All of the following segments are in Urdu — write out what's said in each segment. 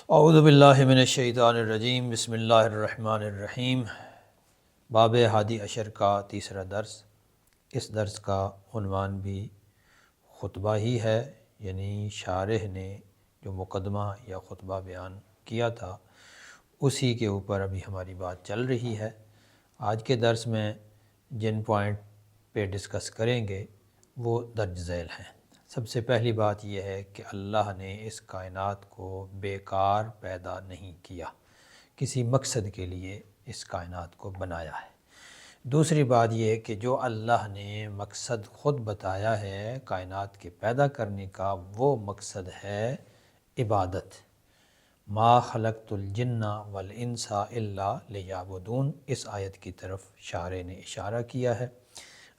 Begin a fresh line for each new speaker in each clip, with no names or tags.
اعوذ باللہ من الشیطان الرجیم، بسم اللہ الرحمن الرحیم۔ باب ہادی عشر کا تیسرا درس۔ اس درس کا عنوان بھی خطبہ ہی ہے، یعنی شارح نے جو مقدمہ یا خطبہ بیان کیا تھا اسی کے اوپر ابھی ہماری بات چل رہی ہے۔ آج کے درس میں جن پوائنٹ پہ ڈسکس کریں گے وہ درج ذیل ہیں۔ سب سے پہلی بات یہ ہے کہ اللہ نے اس کائنات کو بیکار پیدا نہیں کیا، کسی مقصد کے لیے اس کائنات کو بنایا ہے۔ دوسری بات یہ ہے کہ جو اللہ نے مقصد خود بتایا ہے کائنات کے پیدا کرنے کا، وہ مقصد ہے عبادت۔ ما خلقت الجن والانس الا لیعبدون، اس آیت کی طرف شارح نے اشارہ کیا ہے۔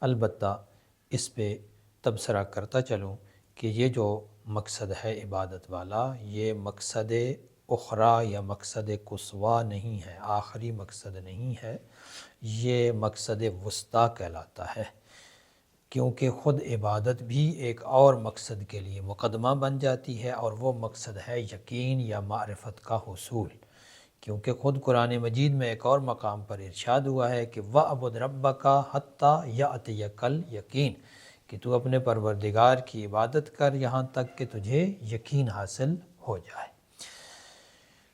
البتہ اس پہ تبصرہ کرتا چلوں کہ یہ جو مقصد ہے عبادت والا، یہ مقصد اخری یا مقصد قصویٰ نہیں ہے، آخری مقصد نہیں ہے، یہ مقصد وسطیٰ کہلاتا ہے، کیونکہ خود عبادت بھی ایک اور مقصد کے لیے مقدمہ بن جاتی ہے، اور وہ مقصد ہے یقین یا معرفت کا حصول۔ کیونکہ خود قرآن مجید میں ایک اور مقام پر ارشاد ہوا ہے کہ وَاعْبُدْ رَبَّكَ حَتَّى يَأْتِيَكَ الْيَقِينُ، کہ تو اپنے پروردگار کی عبادت کر یہاں تک کہ تجھے یقین حاصل ہو جائے۔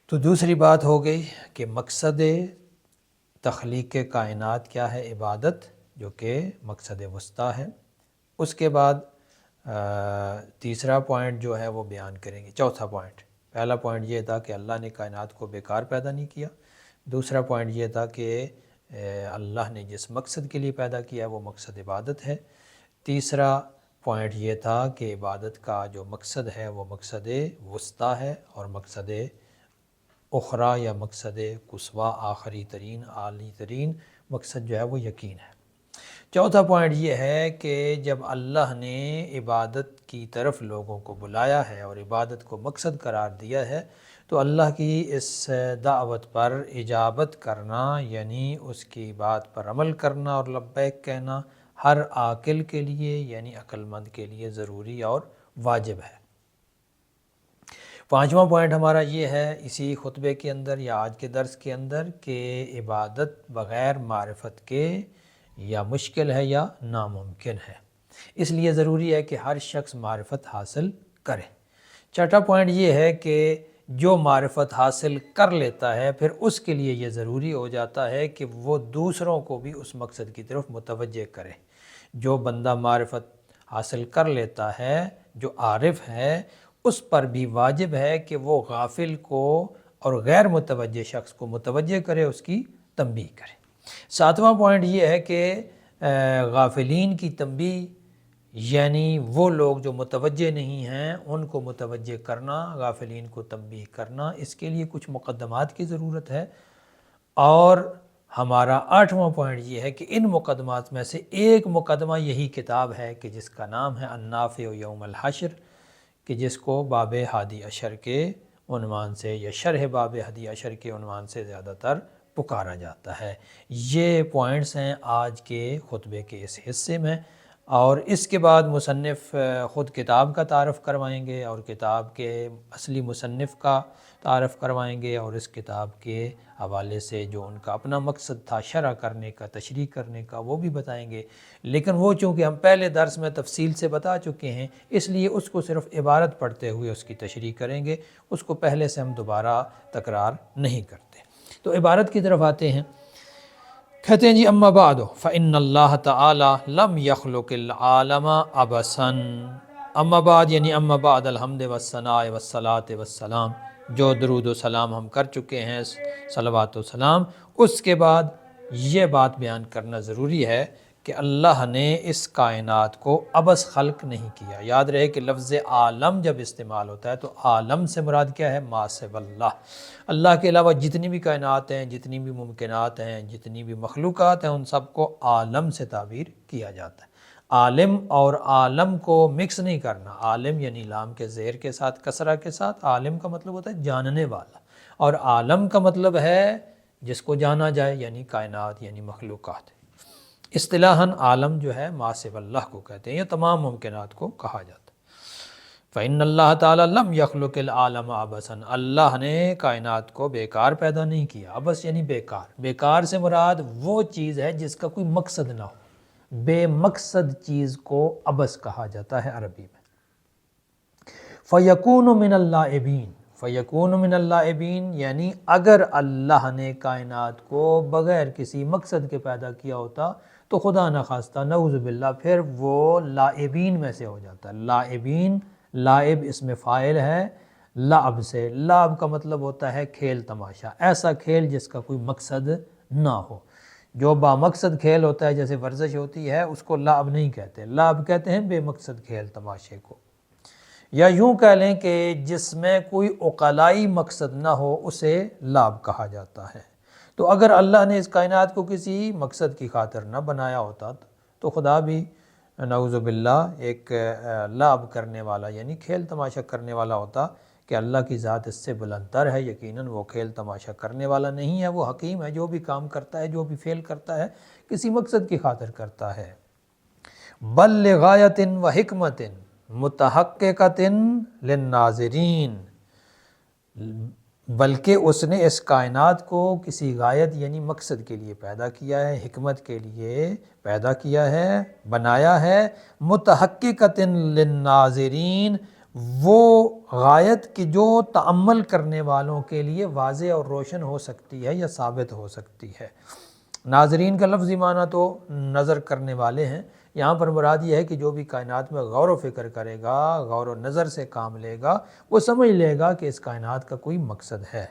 تو دوسری بات ہو گئی کہ مقصد تخلیق کائنات کیا ہے؟ عبادت، جو کہ مقصد وسطیٰ ہے۔ اس کے بعد تیسرا پوائنٹ جو ہے وہ بیان کریں گے، چوتھا پوائنٹ۔ پہلا پوائنٹ یہ تھا کہ اللہ نے کائنات کو بیکار پیدا نہیں کیا۔ دوسرا پوائنٹ یہ تھا کہ اللہ نے جس مقصد کے لیے پیدا کیا وہ مقصد عبادت ہے۔ تیسرا پوائنٹ یہ تھا کہ عبادت کا جو مقصد ہے وہ مقصد وسطیٰ ہے، اور مقصد اخری یا مقصد قصویٰ، آخری ترین، اعلی ترین مقصد جو ہے وہ یقین ہے۔ چوتھا پوائنٹ یہ ہے کہ جب اللہ نے عبادت کی طرف لوگوں کو بلایا ہے اور عبادت کو مقصد قرار دیا ہے، تو اللہ کی اس دعوت پر اجابت کرنا، یعنی اس کی بات پر عمل کرنا اور لبیک کہنا ہر عاقل کے لیے، یعنی عقل مند کے لیے ضروری اور واجب ہے۔ پانچواں پوائنٹ ہمارا یہ ہے اسی خطبے کے اندر یا آج کے درس کے اندر، کہ عبادت بغیر معرفت کے یا مشکل ہے یا ناممکن ہے، اس لیے ضروری ہے کہ ہر شخص معرفت حاصل کرے۔ چھٹا پوائنٹ یہ ہے کہ جو معرفت حاصل کر لیتا ہے پھر اس کے لیے یہ ضروری ہو جاتا ہے کہ وہ دوسروں کو بھی اس مقصد کی طرف متوجہ کرے۔ جو بندہ معرفت حاصل کر لیتا ہے، جو عارف ہے، اس پر بھی واجب ہے کہ وہ غافل کو اور غیر متوجہ شخص کو متوجہ کرے، اس کی تنبیہ کرے۔ ساتواں پوائنٹ یہ ہے کہ غافلین کی تنبیہ، یعنی وہ لوگ جو متوجہ نہیں ہیں ان کو متوجہ کرنا، غافلین کو تنبیہ کرنا، اس کے لیے کچھ مقدمات کی ضرورت ہے۔ اور ہمارا آٹھواں پوائنٹ یہ ہے کہ ان مقدمات میں سے ایک مقدمہ یہی کتاب ہے کہ جس کا نام ہے النافع یوم الحشر، کہ جس کو باب ہادی عشر کے عنوان سے یا شرح باب ہادی عشر کے عنوان سے زیادہ تر پکارا جاتا ہے۔ یہ پوائنٹس ہیں آج کے خطبے کے اس حصے میں، اور اس کے بعد مصنف خود کتاب کا تعارف کروائیں گے اور کتاب کے اصلی مصنف کا تعارف کروائیں گے، اور اس کتاب کے حوالے سے جو ان کا اپنا مقصد تھا شرح کرنے کا، تشریح کرنے کا، وہ بھی بتائیں گے۔ لیکن وہ چونکہ ہم پہلے درس میں تفصیل سے بتا چکے ہیں، اس لیے اس کو صرف عبارت پڑھتے ہوئے اس کی تشریح کریں گے، اس کو پہلے سے ہم دوبارہ تکرار نہیں کرتے۔ تو عبارت کی طرف آتے ہیں۔ کہتے ہیں جی اما بعد فإن اللہ تعالی لم یخلق العالم عبثا۔ اما بعد یعنی اما بعد الحمد والثناء والصلاة والسلام، جو درود و سلام ہم کر چکے ہیں، صلوات و سلام، اس کے بعد یہ بات بیان کرنا ضروری ہے کہ اللہ نے اس کائنات کو عبث خلق نہیں کیا۔ یاد رہے کہ لفظ عالم جب استعمال ہوتا ہے تو عالم سے مراد کیا ہے؟ ما سوی اللہ، اللہ کے علاوہ جتنی بھی کائنات ہیں، جتنی بھی ممکنات ہیں، جتنی بھی مخلوقات ہیں، ان سب کو عالم سے تعبیر کیا جاتا ہے۔ عالم اور عالم کو مکس نہیں کرنا۔ عالم یعنی لام کے زیر کے ساتھ، کسرہ کے ساتھ۔ عالم کا مطلب ہوتا ہے جاننے والا، اور عالم کا مطلب ہے جس کو جانا جائے، یعنی کائنات، یعنی مخلوقات۔ اصطلاحاً عالم جو ہے ما سوی اللہ کو کہتے ہیں، یہ تمام ممکنات کو کہا جاتا ہے۔ فإن اللہ تعالیٰ لم یخلق العالم عبثا، اللہ نے کائنات کو بیکار پیدا نہیں کیا۔ عبث یعنی بیکار، بیکار سے مراد وہ چیز ہے جس کا کوئی مقصد نہ ہو، بے مقصد چیز کو عبث کہا جاتا ہے عربی میں۔ فَيَكُونُ مِنَ اللَّاعِبِينَ، فَيَكُونُ مِنَ اللَّاعِبِينَ یعنی اگر اللہ نے کائنات کو بغیر کسی مقصد کے پیدا کیا ہوتا تو خدا نخواستہ نعوذ باللہ پھر وہ لاعبین میں سے ہو جاتا ہے۔ لاعبین، لائب اس میں فاعل ہے لعب سے، لعب کا مطلب ہوتا ہے کھیل تماشا، ایسا کھیل جس کا کوئی مقصد نہ ہو۔ جو با مقصد کھیل ہوتا ہے جیسے ورزش ہوتی ہے اس کو لعب نہیں کہتے، لعب کہتے ہیں بے مقصد کھیل تماشے کو، یا یوں کہہ لیں کہ جس میں کوئی عقلائی مقصد نہ ہو اسے لعب کہا جاتا ہے۔ تو اگر اللہ نے اس کائنات کو کسی مقصد کی خاطر نہ بنایا ہوتا تو خدا بھی نعوذ باللہ ایک لعب کرنے والا یعنی کھیل تماشا کرنے والا ہوتا، کہ اللہ کی ذات اس سے بلند تر ہے، یقیناً وہ کھیل تماشا کرنے والا نہیں ہے، وہ حکیم ہے، جو بھی کام کرتا ہے، جو بھی فعل کرتا ہے کسی مقصد کی خاطر کرتا ہے۔ بل لغایت و حکمت متحققۃ للناظرین، بلکہ اس نے اس کائنات کو کسی غایت یعنی مقصد کے لیے پیدا کیا ہے، حکمت کے لیے پیدا کیا ہے، بنایا ہے، متحققۃ للناظرین، وہ غایت کی جو تأمل کرنے والوں کے لیے واضح اور روشن ہو سکتی ہے یا ثابت ہو سکتی ہے۔ ناظرین کا لفظی معنی تو نظر کرنے والے ہیں، یہاں پر مراد یہ ہے کہ جو بھی کائنات میں غور و فکر کرے گا، غور و نظر سے کام لے گا، وہ سمجھ لے گا کہ اس کائنات کا کوئی مقصد ہے۔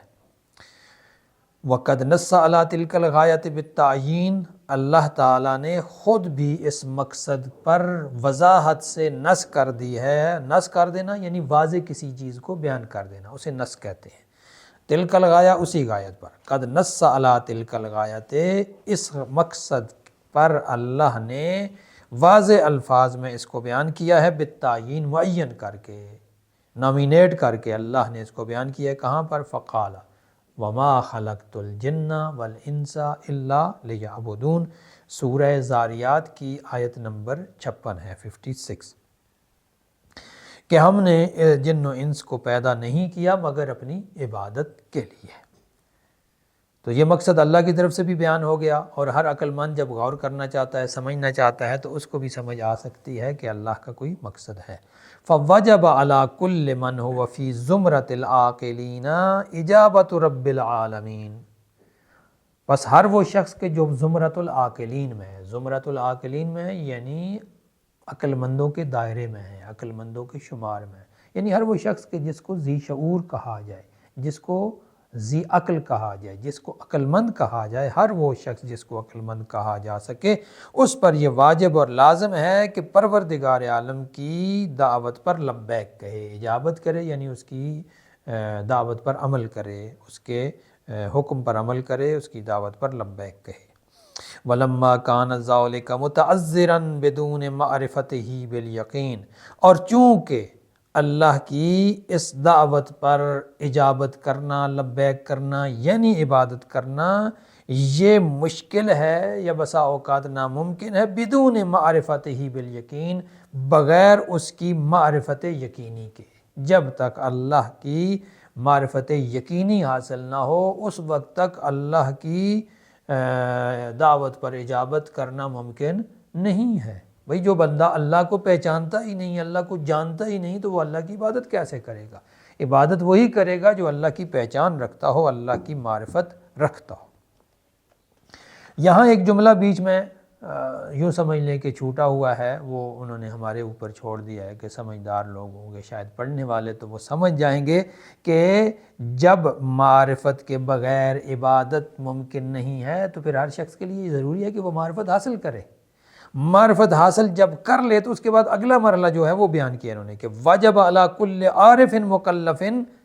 وَقَدْ نَصَّ عَلَىٰ تِلْكَ الْغَایَةِ بِالتَّعْیِین، اللہ تعالیٰ نے خود بھی اس مقصد پر وضاحت سے نص کر دی ہے۔ نص کر دینا یعنی واضح کسی چیز کو بیان کر دینا، اسے نص کہتے ہیں۔ تلک الغایہ اسی غایت پر، قد نص علی تلک الغایت، اس مقصد پر اللہ نے واضح الفاظ میں اس کو بیان کیا ہے، بالتعیین معین کر کے، نامینیٹ کر کے اللہ نے اس کو بیان کیا ہے۔ کہاں پر؟ فقال وما خلقت الجن والانس الا لیعبدون، سورہ زاریات کی آیت نمبر 56 ہے، 56، کہ ہم نے جن و انس کو پیدا نہیں کیا مگر اپنی عبادت کے لیے۔ تو یہ مقصد اللہ کی طرف سے بھی بیان ہو گیا، اور ہر عقل مند جب غور کرنا چاہتا ہے، سمجھنا چاہتا ہے، تو اس کو بھی سمجھ آ سکتی ہے کہ اللہ کا کوئی مقصد ہے۔ فَوَجَبَ عَلَىٰ كُلِّ مَنْ هُوَ فِي زُمْرَةِ الْعَاقِلِينَ إِجَابَةُ رَبِّ الْعَالَمِينَ، بس ہر وہ شخص کے جو زمرۃ العاقلین میں ہے، زمرۃ العاقلین میں ہے یعنی عقل مندوں کے دائرے میں ہے، عقل مندوں کے شمار میں، یعنی ہر وہ شخص کے جس کو ذی شعور کہا جائے، جس کو ذی عقل کہا جائے، جس کو عقل مند کہا جائے، ہر وہ شخص جس کو عقل مند کہا جا سکے، اس پر یہ واجب اور لازم ہے کہ پروردگار عالم کی دعوت پر لبیک کہے، اجابت کرے، یعنی اس کی دعوت پر عمل کرے، اس کے حکم پر عمل کرے، اس کی دعوت پر لبیک کہے۔ وَلَمَّا كَانَ ذَلِكَ مُتَعَذِّرًا بِدُونِ مَعْرِفَتِهِ بِالْيَقِينِ، اور چونکہ اللہ کی اس دعوت پر اجابت کرنا، لبیک کرنا یعنی عبادت کرنا یہ مشکل ہے یا بسا اوقات ناممکن ہے، بدون معرفته بالیقین، بغیر اس کی معرفت یقینی کے، جب تک اللہ کی معرفت یقینی حاصل نہ ہو اس وقت تک اللہ کی دعوت پر اجابت کرنا ممکن نہیں ہے۔ بھئی جو بندہ اللہ کو پہچانتا ہی نہیں، اللہ کو جانتا ہی نہیں، تو وہ اللہ کی عبادت کیسے کرے گا؟ عبادت وہی کرے گا جو اللہ کی پہچان رکھتا ہو، اللہ کی معرفت رکھتا ہو۔ یہاں ایک جملہ بیچ میں یوں سمجھ لیں کہ چھوٹا ہوا ہے، وہ انہوں نے ہمارے اوپر چھوڑ دیا ہے کہ سمجھدار لوگ ہوں گے، شاید پڑھنے والے تو وہ سمجھ جائیں گے کہ جب معرفت کے بغیر عبادت ممکن نہیں ہے تو پھر ہر شخص کے لیے ضروری ہے کہ وہ معرفت حاصل کرے۔ معرفت حاصل جب کر لے تو اس کے بعد اگلا مرحلہ جو ہے وہ بیان کیا انہوں نے کہ واجب علی کل عارف مکلف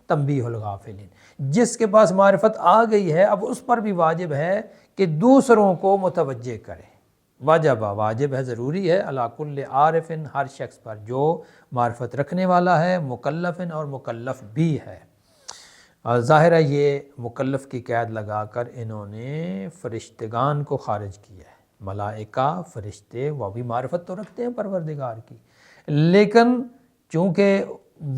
تنبیہ الغافلین، جس کے پاس معرفت آ گئی ہے اب اس پر بھی واجب ہے کہ دوسروں کو متوجہ کرے۔ واجب ہے، ضروری ہے، علی کل عارف، ہر شخص پر جو معرفت رکھنے والا ہے، مکلف اور مکلف بھی ہے۔ ظاہر ہے یہ مکلف کی قید لگا کر انہوں نے فرشتگان کو خارج کیا ہے۔ ملائکہ، فرشتے، وہ بھی معرفت تو رکھتے ہیں پروردگار کی، لیکن چونکہ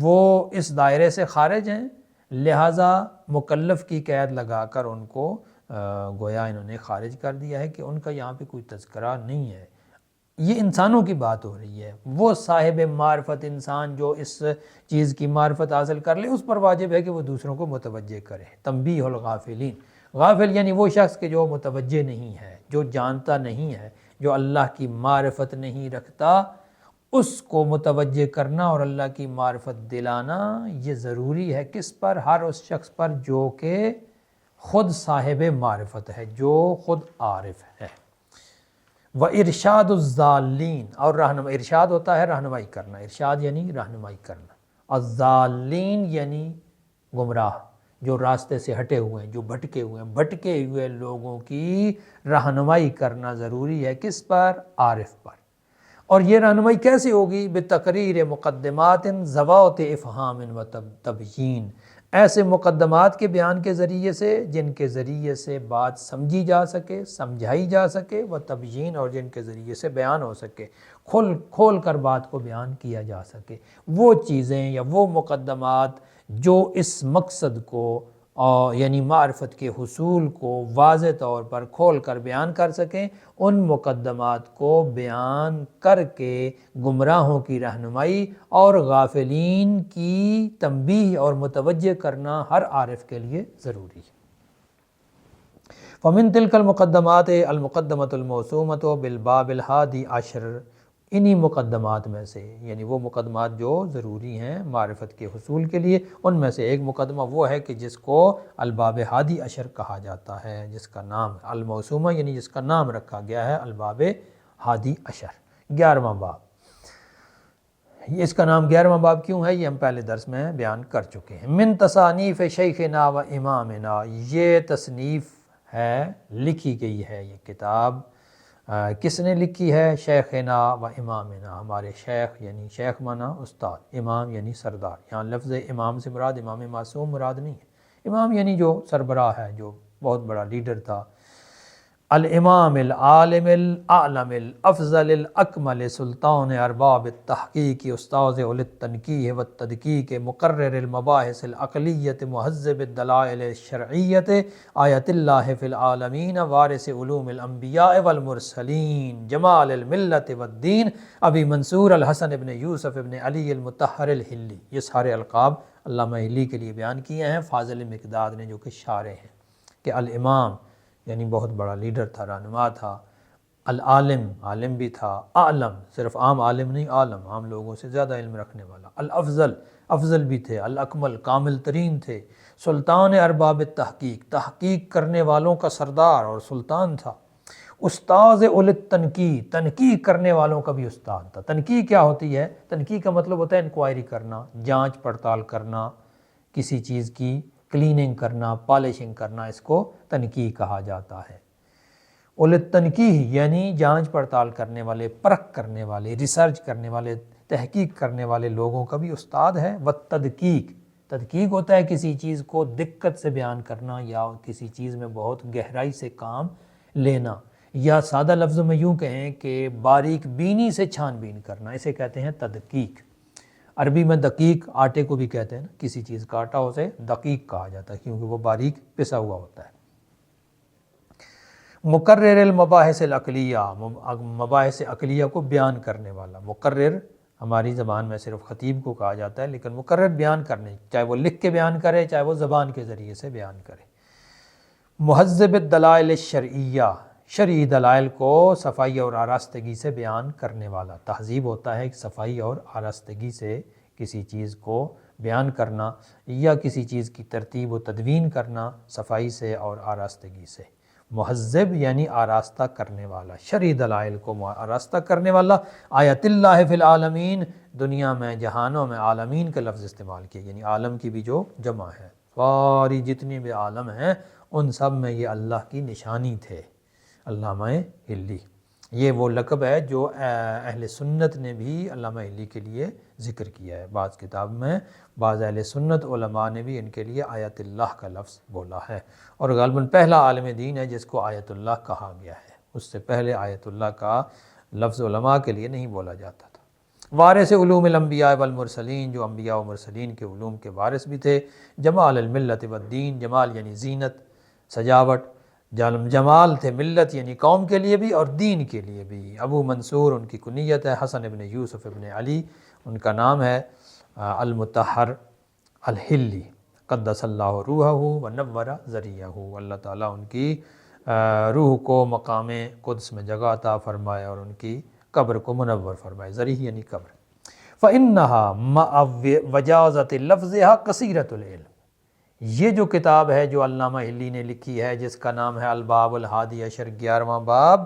وہ اس دائرے سے خارج ہیں، لہٰذا مکلف کی قید لگا کر ان کو گویا انہوں نے خارج کر دیا ہے کہ ان کا یہاں پہ کوئی تذکرہ نہیں ہے۔ یہ انسانوں کی بات ہو رہی ہے، وہ صاحب معرفت انسان جو اس چیز کی معرفت حاصل کر لے اس پر واجب ہے کہ وہ دوسروں کو متوجہ کرے۔ تنبیہ الغافلین، غافل یعنی وہ شخص کہ جو متوجہ نہیں ہے، جو جانتا نہیں ہے، جو اللہ کی معرفت نہیں رکھتا، اس کو متوجہ کرنا اور اللہ کی معرفت دلانا یہ ضروری ہے۔ کس پر؟ ہر اس شخص پر جو کہ خود صاحب معرفت ہے، جو خود عارف ہے۔ وَإِرْشَادُ الضَّالِّينَ، اور رہنمائی، ارشاد ہوتا ہے رہنمائی کرنا، ارشاد یعنی رہنمائی کرنا، الضالین یعنی گمراہ، جو راستے سے ہٹے ہوئے ہیں، جو بھٹکے ہوئے ہیں، بھٹکے ہوئے لوگوں کی رہنمائی کرنا ضروری ہے۔ کس پر؟ عارف پر۔ اور یہ رہنمائی کیسے ہوگی؟ بتقریر مقدمات ذوات افہام و تبیین، ایسے مقدمات کے بیان کے ذریعے سے جن کے ذریعے سے بات سمجھی جا سکے، سمجھائی جا سکے، و تبیین، اور جن کے ذریعے سے بیان ہو سکے، کھول کر بات کو بیان کیا جا سکے۔ وہ چیزیں یا وہ مقدمات جو اس مقصد کو یعنی معرفت کے حصول کو واضح طور پر کھول کر بیان کر سکیں، ان مقدمات کو بیان کر کے گمراہوں کی رہنمائی اور غافلین کی تنبیہ اور متوجہ کرنا ہر عارف کے لیے ضروری ہے۔ فمن تلک المقدمات المقدمۃ الموسومۃ بالباب الحادی عشر، انہی مقدمات میں سے، یعنی وہ مقدمات جو ضروری ہیں معرفت کے حصول کے لیے، ان میں سے ایک مقدمہ وہ ہے کہ جس کو الباب ہادی عشر کہا جاتا ہے، جس کا نام الموسومہ یعنی جس کا نام رکھا گیا ہے الباب ہادی عشر، 11واں باب۔ اس کا نام 11واں باب کیوں ہے یہ ہم پہلے درس میں بیان کر چکے ہیں۔ من تصانیف شیخنا و امامنا، یہ تصنیف ہے، لکھی گئی ہے یہ کتاب، کس نے لکھی ہے؟ شیخنا و امامنا، ہمارے شیخ یعنی شیخ مانا استاد، امام یعنی سردار۔ یہاں لفظ امام سے مراد امام معصوم مراد نہیں ہے، امام یعنی جو سربراہ ہے، جو بہت بڑا لیڈر تھا۔ الامام العالم الاعلم الافضل الاکمل سلطان ارباب التحقیق استاذ اول التنقیح والتدقیق مقرر المباحث العقلیۃ مہذب الدلائل الشرعیۃ آیت اللہ فی العالمین وارث علوم الانبیاء والمرسلین جمال الملت والدین ابی منصور الحسن ابن یوسف ابن علی المطہر الحلی۔ یہ سارے القاب علامہ حلی کے لیے بیان کیے ہیں فاضل مقداد نے، جو کہ شارح ہیں، کہ الامام یعنی بہت بڑا لیڈر تھا، رہنما تھا، العالم عالم بھی تھا، اعلم صرف عام عالم نہیں، عالم عام لوگوں سے زیادہ علم رکھنے والا، الافضل افضل بھی تھے، الاکمل کامل ترین تھے، سلطان ارباب تحقیق تحقیق کرنے والوں کا سردار اور سلطان تھا، استاذ اول التنقیح تنقیح کرنے والوں کا بھی استاد تھا۔ تنقیح کیا ہوتی ہے؟ تنقیح کا مطلب ہوتا ہے انکوائری کرنا، جانچ پڑتال کرنا، کسی چیز کی کلیننگ کرنا، پالشنگ کرنا، اس کو تنقیح کہا جاتا ہے۔ اول التنقیح یعنی جانچ پڑتال کرنے والے، پرکھ کرنے والے، ریسرچ کرنے والے، تحقیق کرنے والے لوگوں کا بھی استاد ہے۔ والتدقیق، تدقیق ہوتا ہے کسی چیز کو دقت سے بیان کرنا یا کسی چیز میں بہت گہرائی سے کام لینا، یا سادہ لفظوں میں یوں کہیں کہ باریک بینی سے چھان بین کرنا، اسے کہتے ہیں تدقیق۔ عربی میں دقیق آٹے کو بھی کہتے ہیں نا، کسی چیز کا آٹا اسے دقیق کہا جاتا ہے کیونکہ وہ باریک پسا ہوا ہوتا ہے۔ مقرر المباحث العقلیہ، مباحث عقلیہ کو بیان کرنے والا، مقرر ہماری زبان میں صرف خطیب کو کہا جاتا ہے، لیکن مقرر بیان کرنے، چاہے وہ لکھ کے بیان کرے چاہے وہ زبان کے ذریعے سے بیان کرے۔ مہذب الدلائل الشرعیہ، شرعی دلائل کو صفائی اور آراستگی سے بیان کرنے والا۔ تہذیب ہوتا ہے صفائی اور آراستگی سے کسی چیز کو بیان کرنا، یا کسی چیز کی ترتیب و تدوین کرنا صفائی سے اور آراستگی سے۔ مہذب یعنی آراستہ کرنے والا، شرعی دلائل کو آراستہ کرنے والا۔ آیت اللہ فی العالمین، دنیا میں جہانوں میں عالمین کا لفظ استعمال کیا، یعنی عالم کی بھی جو جمع ہے، ساری جتنی بھی عالم ہیں ان سب میں یہ اللہ کی نشانی تھے۔ علامہ حلی، یہ وہ لقب ہے جو اہل سنت نے بھی علامہ حلی کے لیے ذکر کیا ہے، بعض کتاب میں بعض اہل سنت علماء نے بھی ان کے لیے آیت اللہ کا لفظ بولا ہے، اور غالباً پہلا عالم دین ہے جس کو آیت اللہ کہا گیا ہے، اس سے پہلے آیت اللہ کا لفظ علماء کے لیے نہیں بولا جاتا تھا۔ وارث علوم الانبیاء والمرسلین، جو انبیاء و مرسلین کے علوم کے وارث بھی تھے، جمال الملت والدین، جمال یعنی زینت، سجاوٹ، جمال تھے ملت یعنی قوم کے لیے بھی اور دین کے لیے بھی۔ ابو منصور ان کی کنیت ہے، حسن ابن یوسف ابن علی ان کا نام ہے، المطہر الحلی، قدس اللہ روحہ ونور ذریعہ، اللہ تعالیٰ ان کی روح کو مقام قدس میں جگہ عطا فرمائے اور ان کی قبر کو منور فرمائے، ذریعہ یعنی قبر۔ فَإِنَّهَا مَعَ وَجَازَةِ لَفْظِهَا قَصِيرَةُ الْعِلْمِ، یہ جو کتاب ہے جو علامہ حلی نے لکھی ہے جس کا نام ہے الباب الحادی عشر، 11واں باب،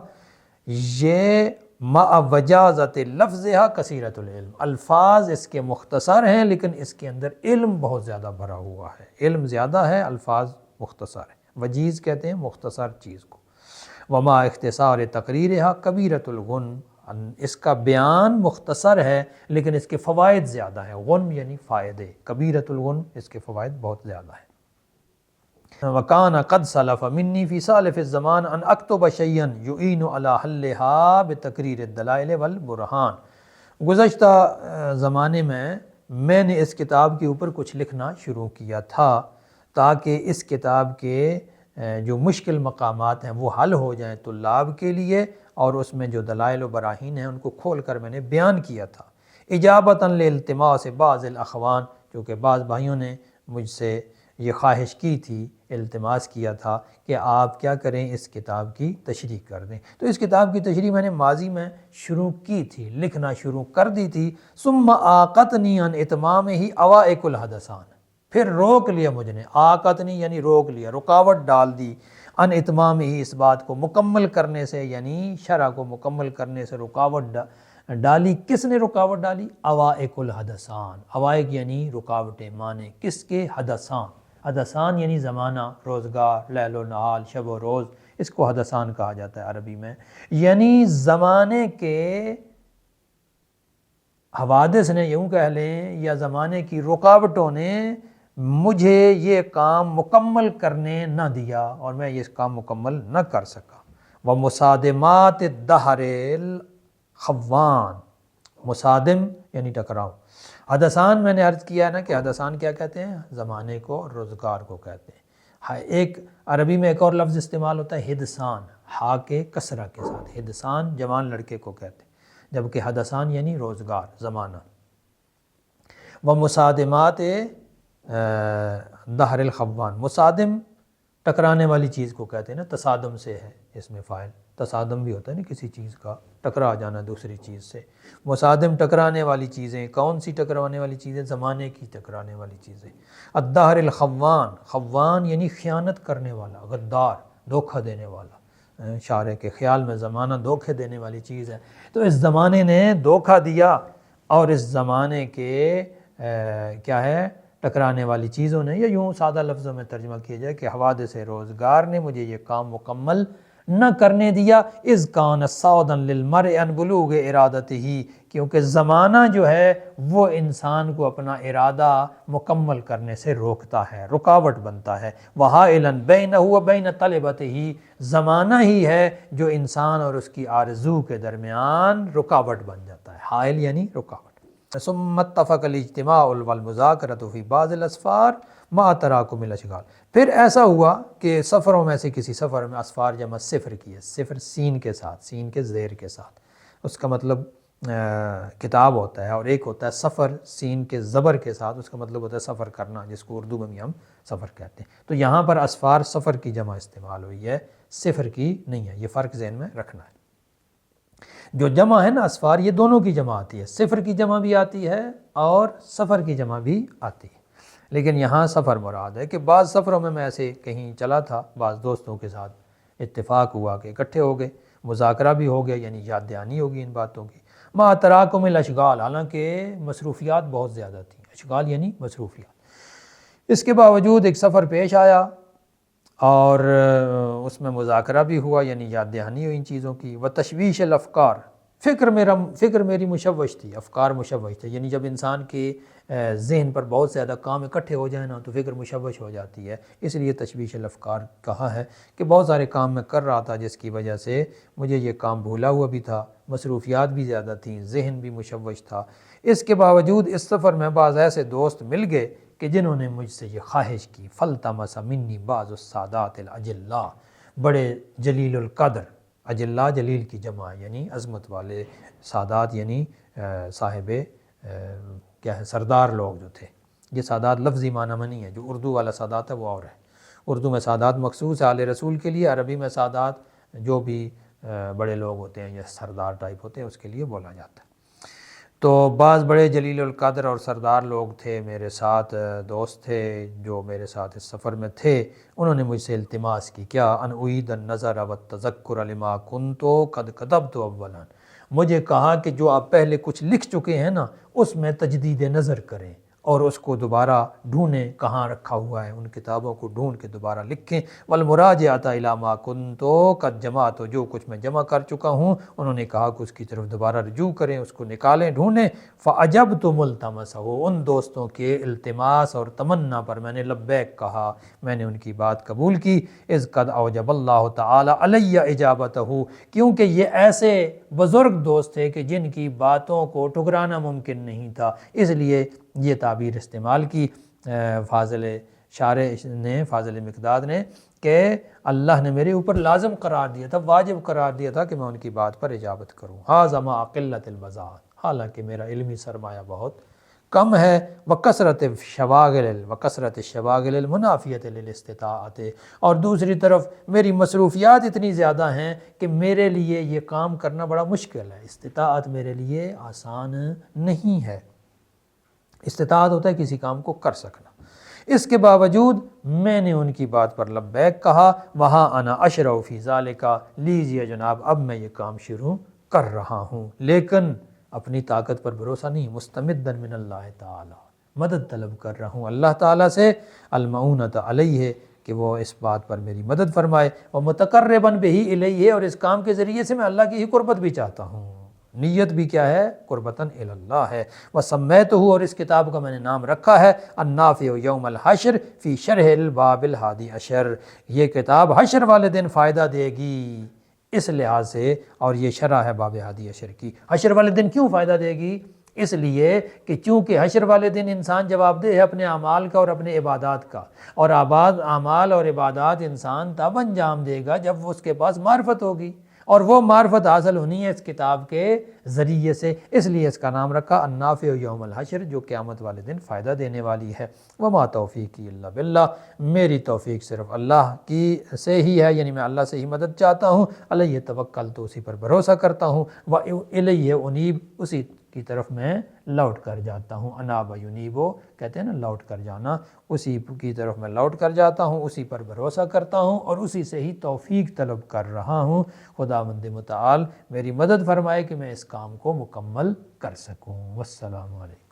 یہ مع وجازت لفظها کثیرۃ العلم، الفاظ اس کے مختصر ہیں لیکن اس کے اندر علم بہت زیادہ بھرا ہوا ہے، علم زیادہ ہے، الفاظ مختصر ہیں، وجیز کہتے ہیں مختصر چیز کو۔ وما اختصار تقریرها کبیرۃ الغنم، اس کا بیان مختصر ہے لیکن اس کے فوائد زیادہ ہیں، غنم یعنی فائدے، کبیرۃ الغنم اس کے فوائد بہت زیادہ ہیں۔ وَكَانَ قَدْ سَلَفَ مِنِّي فِي سَالِفِ الزَّمَانِ أَنْ أَكْتُبَ شَيْئًا يُعِينُ عَلَى حَلِّهَا بِتَقْرِيرِ الدَّلَائِلِ وَالْبُرْهَانِ، گزشتہ زمانے میں نے اس کتاب کے اوپر کچھ لکھنا شروع کیا تھا تاکہ اس کتاب کے جو مشکل مقامات ہیں وہ حل ہو جائیں طلاب کے لیے، اور اس میں جو دلائل و براہین ہیں ان کو کھول کر میں نے بیان کیا تھا۔ اجابتاً لالتماس بعض الاخوان، کیونکہ بعض بھائیوں نے مجھ سے یہ خواہش کی تھی، التماس کیا تھا کہ آپ کیا کریں، اس کتاب کی تشریح کر دیں۔ تو اس کتاب کی تشریح میں نے ماضی میں شروع کی تھی، لکھنا شروع کر دی تھی۔ ثم آقتنی عن اتمامہ اوائق الحدثان، پھر روک لیا مجھ نے، آقتنی یعنی روک لیا، رکاوٹ ڈال دی، ان اتمام ہی اس بات کو مکمل کرنے سے، یعنی شرح کو مکمل کرنے سے رکاوٹ ڈالی۔ کس نے رکاوٹ ڈالی؟ اوائق الحدثان، اوائق یعنی رکاوٹیں، معنی کس کے؟ حدثان، حدثان یعنی زمانہ، روزگار، لیل و نہار، شب و روز، اس کو حدثان کہا جاتا ہے عربی میں، یعنی زمانے کے حوادث نے یوں کہہ لیں، یا زمانے کی رکاوٹوں نے مجھے یہ کام مکمل کرنے نہ دیا اور میں یہ کام مکمل نہ کر سکا۔ وَمُصَادِمَاتِ الدَّهْرِ الْخَوَّانِ، مصادم یعنی ٹکراؤ۔ حدثان میں نے عرض کیا نا کہ حدثان کیا کہتے ہیں؟ زمانے کو اور روزگار کو کہتے ہیں۔ ایک عربی میں ایک اور لفظ استعمال ہوتا ہے حدثان، ہا کے کسرہ کے ساتھ، حدثان جوان لڑکے کو کہتے ہیں، جبکہ حدثان یعنی روزگار، زمانہ۔ وَمُصَادِمَاتِ دہر الخوان، مصادم ٹکرانے والی چیز کو کہتے ہیں نا، تصادم سے ہے اس میں فاعل، تصادم بھی ہوتا ہے نا کسی چیز کا، ٹکرا جانا دوسری چیز سے۔ مصادم ٹکرانے والی چیزیں، کون سی ٹکرانے والی چیزیں؟ زمانے کی ٹکرانے والی چیزیں۔ الدہر الخوان، خوان یعنی خیانت کرنے والا، غدار، دھوکہ دینے والا، شارع کے خیال میں زمانہ دھوکے دینے والی چیز ہے۔ تو اس زمانے نے دھوکہ دیا، اور اس زمانے کے کیا ہے، ٹکرانے والی چیزوں نے، یا یوں سادہ لفظوں میں ترجمہ کیا جائے کہ حوادث روزگار نے مجھے یہ کام مکمل نہ کرنے دیا۔ اذ کان صودا للمرء عن بلوغ ارادتہ، کیونکہ زمانہ جو ہے وہ انسان کو اپنا ارادہ مکمل کرنے سے روکتا ہے، رکاوٹ بنتا ہے۔ وحائلا بینہ وبین طلبتہ، زمانہ ہی ہے جو انسان اور اس کی آرزو کے درمیان رکاوٹ بن جاتا ہے، حائل یعنی رکاوٹ۔ ثم اتفق الاجتماع والمذاکرۃ فی بعض الاسفار مع تراکم الاشغال، پھر ایسا ہوا کہ سفروں میں سے کسی سفر میں، اسفار جمع صفر کی ہے، صفر سین کے ساتھ، سین کے زیر کے ساتھ، اس کا مطلب کتاب ہوتا ہے، اور ایک ہوتا ہے سفر سین کے زبر کے ساتھ، اس کا مطلب ہوتا ہے سفر کرنا، جس کو اردو میں بھی ہم سفر کہتے ہیں۔ تو یہاں پر اسفار سفر کی جمع استعمال ہوئی ہے، صفر کی نہیں ہے، یہ فرق ذہن میں رکھنا ہے۔ جو جمع ہے نا اسفار، یہ دونوں کی جمع آتی ہے، صفر کی جمع بھی آتی ہے اور سفر کی جمع بھی آتی ہے، لیکن یہاں سفر مراد ہے کہ بعض سفروں میں ایسے کہیں چلا تھا، بعض دوستوں کے ساتھ اتفاق ہوا کہ اکٹھے ہو گئے، مذاکرہ بھی ہو گیا، یعنی یاد دہانی ہوگی ان باتوں کی۔ مع تراکم الاشغال، حالانکہ مصروفیات بہت زیادہ تھیں، اشغال یعنی مصروفیات، اس کے باوجود ایک سفر پیش آیا اور اس میں مذاکرہ بھی ہوا، یعنی یاد دہانی ہوئی ان چیزوں کی۔ وتشویش الافکار فکر میری مشوش تھی، افکار مشوش تھے، یعنی جب انسان کے ذہن پر بہت زیادہ کام اکٹھے ہو جائیں نا تو فکر مشوش ہو جاتی ہے، اس لیے تشویش الافکار کہا ہے کہ بہت سارے کام میں کر رہا تھا جس کی وجہ سے مجھے یہ کام بھولا ہوا بھی تھا، مصروفیات بھی زیادہ تھیں، ذہن بھی مشوش تھا۔ اس کے باوجود اس سفر میں بعض ایسے دوست مل گئے کہ جنہوں نے مجھ سے یہ خواہش کی، فَالْتَمَسَ مِنِّي بَعْضُ السَّادَاتِ الْأَجِلَّا، بڑے جلیل القدر، اجلا جلیل کی جمع یعنی عظمت والے، سادات یعنی صاحب کیا ہے سردار لوگ جو تھے۔ یہ سادات لفظی معنی میں نہیں ہے، جو اردو والا سادات ہے وہ اور ہے، اردو میں سادات مخصوص ہے آل رسول کے لیے، عربی میں سادات جو بھی بڑے لوگ ہوتے ہیں یا سردار ٹائپ ہوتے ہیں اس کے لیے بولا جاتا ہے۔ تو بعض بڑے جلیل القدر اور سردار لوگ تھے میرے ساتھ، دوست تھے جو میرے ساتھ اس سفر میں تھے، انہوں نے مجھ سے التماس کی، کیا ان اعید النظر والتذکر لما کنت قد کتبت اولا، مجھے کہا کہ جو آپ پہلے کچھ لکھ چکے ہیں نا اس میں تجدید نظر کریں اور اس کو دوبارہ ڈھونڈیں کہاں رکھا ہوا ہے، ان کتابوں کو ڈھونڈ کے دوبارہ لکھیں، والمراجعۃ الی ما کنت قد جمعت، جو کچھ میں جمع کر چکا ہوں انہوں نے کہا کہ اس کی طرف دوبارہ رجوع کریں، اس کو نکالیں ڈھونڈیں۔ فعجبت ملتمسہ، ان دوستوں کے التماس اور تمنا پر میں نے لبیک کہا، میں نے ان کی بات قبول کی، اذ قد اوجب اللہ تعالی علی اجابتہ، کیونکہ یہ ایسے بزرگ دوست تھے کہ جن کی باتوں کو ٹھکرانا ممکن نہیں تھا، اس لیے یہ تعبیر استعمال کی فاضل شارح نے، فاضل مقداد نے، کہ اللہ نے میرے اوپر لازم قرار دیا تھا، واجب قرار دیا تھا کہ میں ان کی بات پر اجابت کروں۔ ھذا مع قلۃ البذاء، حالانکہ میرا علمی سرمایہ بہت کم ہے، وکثرت الشواغل المنافیۃ للاستطاعت، اور دوسری طرف میری مصروفیات اتنی زیادہ ہیں کہ میرے لیے یہ کام کرنا بڑا مشکل ہے، استطاعت میرے لیے آسان نہیں ہے۔ استطاعت ہوتا ہے کسی کام کو کر سکنا، اس کے باوجود میں نے ان کی بات پر لبیک کہا، وہاں انا اشرع فی ذالک، لیجئے جناب اب میں یہ کام شروع کر رہا ہوں، لیکن اپنی طاقت پر بھروسہ نہیں، مستمدا من اللہ تعالی، مدد طلب کر رہا ہوں اللہ تعالیٰ سے، المعونۃ علیہ، کہ وہ اس بات پر میری مدد فرمائے، ومتقربا بہ الیہ، اور اس کام کے ذریعے سے میں اللہ کی ہی قربت بھی چاہتا ہوں، نیت بھی کیا ہے، قربتاً الی اللہ ہے۔ وسمیتہ، اور اس کتاب کا میں نے نام رکھا ہے النافع یوم الحشر فی شرح الباب الحادی عشر، یہ کتاب حشر والے دن فائدہ دے گی اس لحاظ سے، اور یہ شرح ہے باب ہادی عشر کی۔ حشر والے دن کیوں فائدہ دے گی؟ اس لیے کہ چونکہ حشر والے دن انسان جواب دہ ہے اپنے اعمال کا اور اپنے عبادات کا، اور اعمال اور عبادات انسان تب انجام دے گا جب اس کے پاس معرفت ہوگی، اور وہ معرفت حاصل ہونی ہے اس کتاب کے ذریعے سے، اس لیے اس کا نام رکھا النافع یوم الحشر، جو قیامت والے دن فائدہ دینے والی ہے۔ وما توفیقی الا باللہ، میری توفیق صرف اللہ کی سے ہی ہے، یعنی میں اللہ سے ہی مدد چاہتا ہوں، علیہ توکلت، اسی پر بھروسہ کرتا ہوں، والیہ انیب، اسی کی طرف میں لوٹ کر جاتا ہوں، اناب ینیبو کہتے ہیں نا لوٹ کر جانا، اسی کی طرف میں لوٹ کر جاتا ہوں، اسی پر بھروسہ کرتا ہوں اور اسی سے ہی توفیق طلب کر رہا ہوں۔ خداوند متعال میری مدد فرمائے کہ میں اس کام کو مکمل کر سکوں۔ والسلام علیکم۔